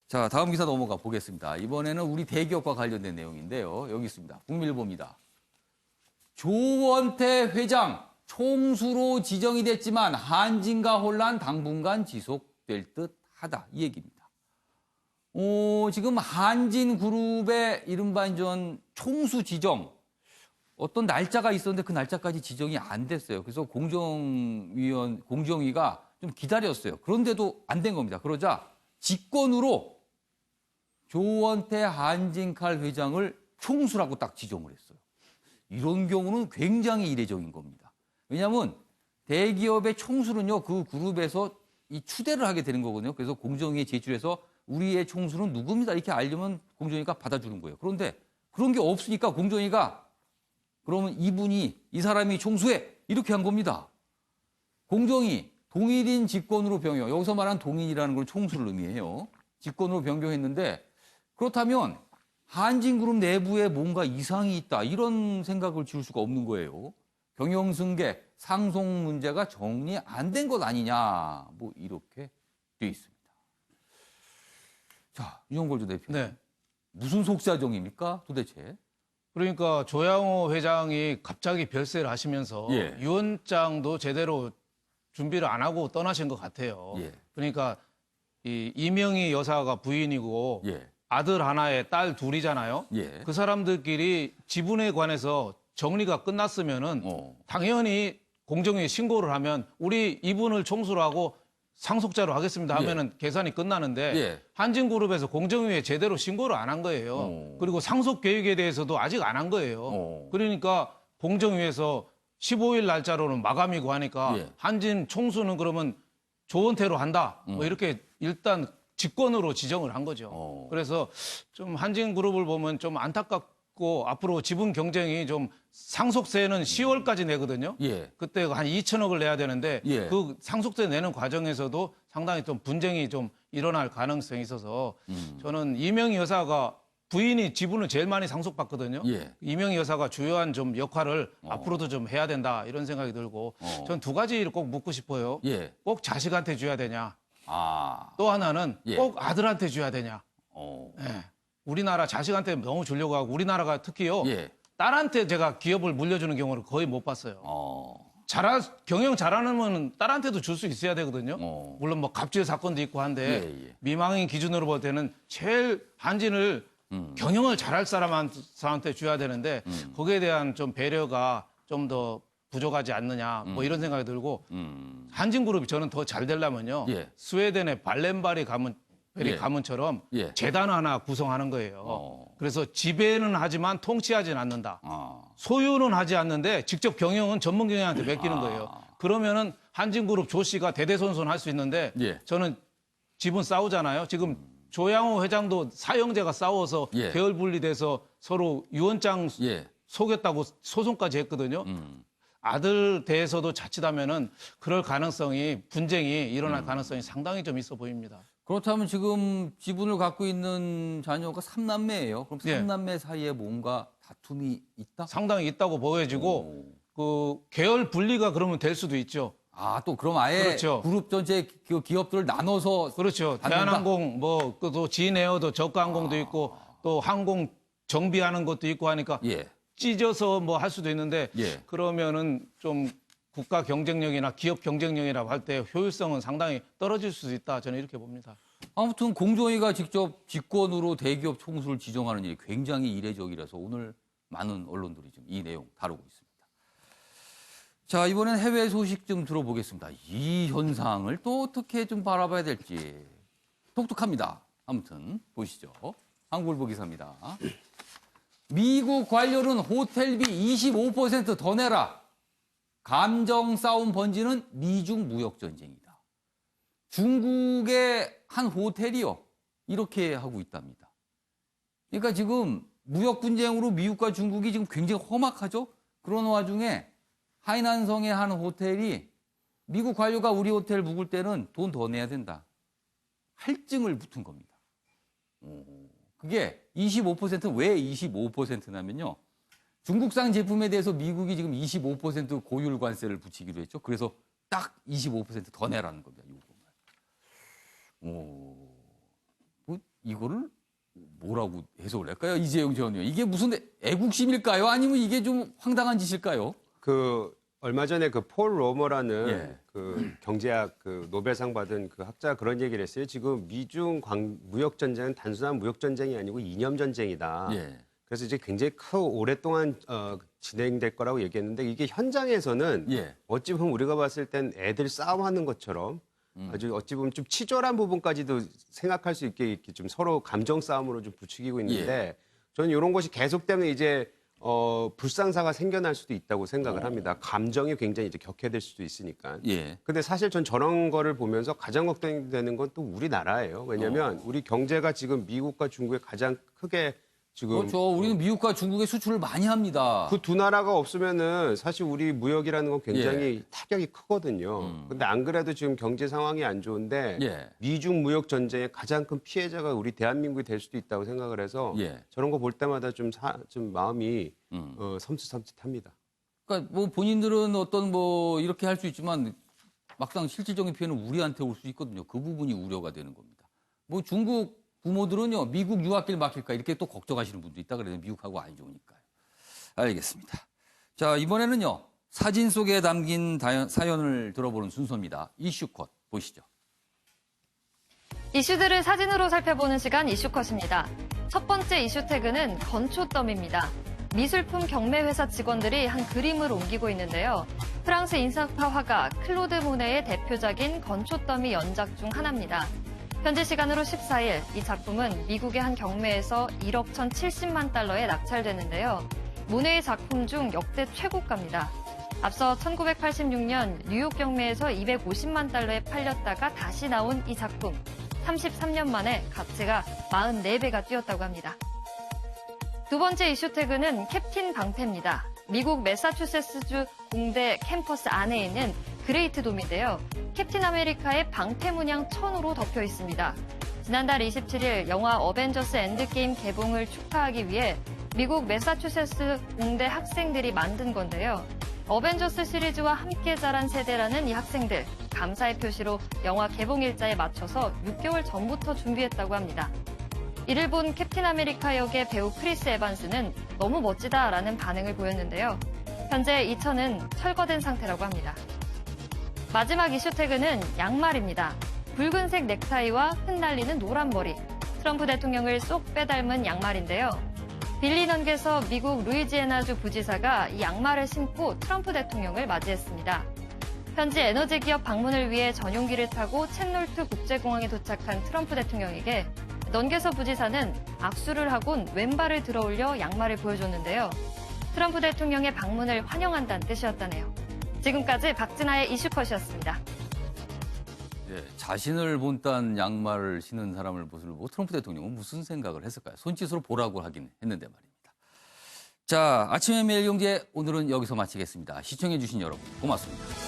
자, 다음 기사 넘어가 보겠습니다. 이번에는 우리 대기업과 관련된 내용인데요. 여기 있습니다. 국민일보입니다. 조원태 회장 총수로 지정이 됐지만 한진과 혼란 당분간 지속될 듯하다. 이 얘기입니다. 지금 한진그룹의 이른바 이전 총수 지정 어떤 날짜가 있었는데 그 날짜까지 지정이 안 됐어요. 그래서 공정위가 좀 기다렸어요. 그런데도 안 된 겁니다. 그러자 직권으로 조원태 한진칼 회장을 총수라고 딱 지정을 했어요. 이런 경우는 굉장히 이례적인 겁니다. 왜냐하면 대기업의 총수는요, 그 그룹에서 이 추대를 하게 되는 거거든요. 그래서 공정위에 제출해서 우리의 총수는 누굽니다. 이렇게 알려면 공정위가 받아주는 거예요. 그런데 그런 게 없으니까 공정위가 그러면 이 사람이 총수해. 이렇게 한 겁니다. 공정위 동일인 직권으로 변경. 여기서 말한 동일이라는 걸 총수를 의미해요. 직권으로 변경했는데 그렇다면 한진그룹 내부에 뭔가 이상이 있다. 이런 생각을 지울 수가 없는 거예요. 경영승계, 상속 문제가 정리 안 된 것 아니냐. 뭐 이렇게 돼 있습니다. 자, 이종걸 대표. 네. 무슨 속사정입니까 도대체? 그러니까 조양호 회장이 갑자기 별세를 하시면서 예. 유언장도 제대로 준비를 안 하고 떠나신 것 같아요. 예. 그러니까 이 이명희 여사가 부인이고 예. 아들 하나에 딸 둘이잖아요. 예. 그 사람들끼리 지분에 관해서 정리가 끝났으면은 당연히 공정위에 신고를 하면 우리 이분을 총수로 하고 상속자로 하겠습니다 하면은 계산이 끝나는데 예. 한진그룹에서 공정위에 제대로 신고를 안 한 거예요. 그리고 상속 계획에 대해서도 아직 안 한 거예요. 그러니까 공정위에서 15일 날짜로는 마감이고 하니까 예. 한진 총수는 그러면 조원태로 한다. 뭐 이렇게 일단 직권으로 지정을 한 거죠. 그래서 좀 한진그룹을 보면 좀 안타깝고 앞으로 지분 경쟁이 좀 상속세는 10월까지 내거든요. 예. 그때 한 2천억을 내야 되는데 예. 그 상속세 내는 과정에서도 상당히 좀 분쟁이 좀 일어날 가능성이 있어서 저는 이명희 여사가 부인이 지분을 제일 많이 상속받거든요. 예. 이명희 여사가 주요한 좀 역할을 앞으로도 좀 해야 된다 이런 생각이 들고 전 두 가지를 꼭 묻고 싶어요. 예. 꼭 자식한테 줘야 되냐. 아. 또 하나는 예. 꼭 아들한테 줘야 되냐. 어. 예. 우리나라 자식한테 너무 주려고 하고 우리나라가 특히요. 예. 딸한테 제가 기업을 물려주는 경우를 거의 못 봤어요. 경영 잘하면 딸한테도 줄 수 있어야 되거든요. 물론 뭐 갑질 사건도 있고 한데 예, 예. 미망인 기준으로 볼 때는 제일 한진을 경영을 잘할 사람한테 줘야 되는데 거기에 대한 좀 배려가 좀 더 부족하지 않느냐 뭐 이런 생각이 들고 한진그룹이 저는 더 잘 되려면요. 예. 스웨덴의 발렌바리 가문처럼 예. 재단 하나 구성하는 거예요. 그래서 지배는 하지만 통치하지는 않는다. 소유는 하지 않는데 직접 경영은 전문 경영한테 맡기는 거예요. 그러면은 한진그룹 조 씨가 대대손손 할 수 있는데 예. 저는 지분 싸우잖아요. 지금 조양호 회장도 사형제가 싸워서 예. 계열 분리돼서 서로 유언장 예. 속였다고 소송까지 했거든요. 아들 대해서도 자칫하면은 그럴 가능성이 분쟁이 일어날 가능성이 상당히 좀 있어 보입니다. 그렇다면 지금 지분을 갖고 있는 자녀가 3남매예요. 그럼 예. 3남매 사이에 뭔가 다툼이 있다? 상당히 있다고 보여지고 그 계열 분리가 그러면 될 수도 있죠. 아, 또 그럼 아예 그렇죠. 그룹 전체 기업들을 나눠서 그렇죠. 받는다? 대한항공 또 진에어도 저가항공도 있고 또 항공 정비하는 것도 있고 하니까 예. 찢어서 뭐 할 수도 있는데 예. 그러면은 좀 국가 경쟁력이나 기업 경쟁력이라고 할 때 효율성은 상당히 떨어질 수 있다. 저는 이렇게 봅니다. 아무튼 공정위가 직접 직권으로 대기업 총수를 지정하는 일이 굉장히 이례적이라서 오늘 많은 언론들이 좀 이 내용 다루고 있습니다. 자, 이번엔 해외 소식 좀 들어보겠습니다. 이 현상을 또 어떻게 좀 바라봐야 될지 독특합니다. 아무튼 보시죠. 한국일보 기사입니다. 미국 관료는 호텔비 25% 더 내라. 감정 싸움 번지는 미중 무역 전쟁이다. 중국의 한 호텔이요. 이렇게 하고 있답니다. 그러니까 지금 무역 분쟁으로 미국과 중국이 지금 굉장히 험악하죠. 그런 와중에 하이난성의 한 호텔이 미국 관료가 우리 호텔 묵을 때는 돈 더 내야 된다. 할증을 붙은 겁니다. 그게 25%왜 25%냐면요. 중국산 제품에 대해서 미국이 지금 25% 고율 관세를 붙이기로 했죠. 그래서 딱 25% 더 내라는 겁니다. 요금을. 이거를 뭐라고 해석을 할까요? 이재용 전 의원. 이게 무슨 애국심일까요? 아니면 이게 좀 황당한 짓일까요? 얼마 전에 폴 로머라는 예. 경제학 노벨상 받은 학자가 그런 얘기를 했어요. 지금 미중 무역 전쟁은 단순한 무역 전쟁이 아니고 이념 전쟁이다. 예. 그래서 이제 굉장히 오랫동안 진행될 거라고 얘기했는데 이게 현장에서는 예. 어찌 보면 우리가 봤을 땐 애들 싸움하는 것처럼 아주 어찌 보면 좀 치졸한 부분까지도 생각할 수 있게 이렇게 좀 서로 감정 싸움으로 좀 부추기고 있는데 저는 이런 것이 계속되면 이제 불상사가 생겨날 수도 있다고 생각을 합니다. 감정이 굉장히 이제 격해될 수도 있으니까. 예. 근데 사실 전 저런 거를 보면서 가장 걱정되는 건 또 우리나라예요. 왜냐하면 우리 경제가 지금 미국과 중국에 가장 크게 지금 그렇죠. 우리는 미국과 중국에 수출을 많이 합니다. 그 두 나라가 없으면은 사실 우리 무역이라는 건 굉장히 타격이 크거든요. 근데 안 그래도 지금 경제 상황이 안 좋은데 예. 미중 무역 전쟁의 가장 큰 피해자가 우리 대한민국이 될 수도 있다고 생각을 해서 예. 저런 거 볼 때마다 좀 마음이 섬찟합니다. 그러니까 뭐 본인들은 어떤 뭐 이렇게 할 수 있지만 막상 실질적인 피해는 우리한테 올 수 있거든요. 그 부분이 우려가 되는 겁니다. 뭐 중국 부모들은요, 미국 유학길 막힐까 이렇게 또 걱정하시는 분도 있다 그래요. 미국하고 안 좋으니까요. 알겠습니다. 자, 이번에는요, 사진 속에 담긴 사연을 들어보는 순서입니다. 이슈컷 보시죠. 이슈들을 사진으로 살펴보는 시간 이슈컷입니다. 첫 번째 이슈 태그는 건초더미입니다. 미술품 경매회사 직원들이 한 그림을 옮기고 있는데요. 프랑스 인상파 화가 클로드 모네의 대표작인 건초더미 연작 중 하나입니다. 현지 시간으로 14일 이 작품은 미국의 한 경매에서 1억 1,070만 달러에 낙찰됐는데요. 모네의 작품 중 역대 최고가입니다. 앞서 1986년 뉴욕 경매에서 250만 달러에 팔렸다가 다시 나온 이 작품. 33년 만에 가치가 44배가 뛰었다고 합니다. 두 번째 이슈 태그는 캡틴 방패입니다. 미국 매사추세츠주 공대 캠퍼스 안에 있는 그레이트 돔인데요. 캡틴 아메리카의 방패 문양 천으로 덮여 있습니다. 지난달 27일 영화 어벤져스 엔드게임 개봉을 축하하기 위해 미국 매사추세츠 공대 학생들이 만든 건데요. 어벤져스 시리즈와 함께 자란 세대라는 이 학생들, 감사의 표시로 영화 개봉 일자에 맞춰서 6개월 전부터 준비했다고 합니다. 이를 본 캡틴 아메리카 역의 배우 크리스 에반스는 너무 멋지다라는 반응을 보였는데요. 현재 이 천은 철거된 상태라고 합니다. 마지막 이슈 태그는 양말입니다. 붉은색 넥타이와 흩날리는 노란 머리, 트럼프 대통령을 쏙 빼닮은 양말인데요. 빌리 넌겟서 미국 루이지애나주 부지사가 이 양말을 신고 트럼프 대통령을 맞이했습니다. 현지 에너지 기업 방문을 위해 전용기를 타고 챗놀트 국제공항에 도착한 트럼프 대통령에게 넌겟서 부지사는 악수를 하곤 왼발을 들어올려 양말을 보여줬는데요. 트럼프 대통령의 방문을 환영한다는 뜻이었다네요. 지금까지 박진아의 이슈컷이었습니다. 예, 자신을 본딴 양말을 신은 사람을 보고 트럼프 대통령은 무슨 생각을 했을까요? 손짓으로 보라고 하긴 했는데 말입니다. 자, 아침의 매일 경제 오늘은 여기서 마치겠습니다. 시청해 주신 여러분 고맙습니다.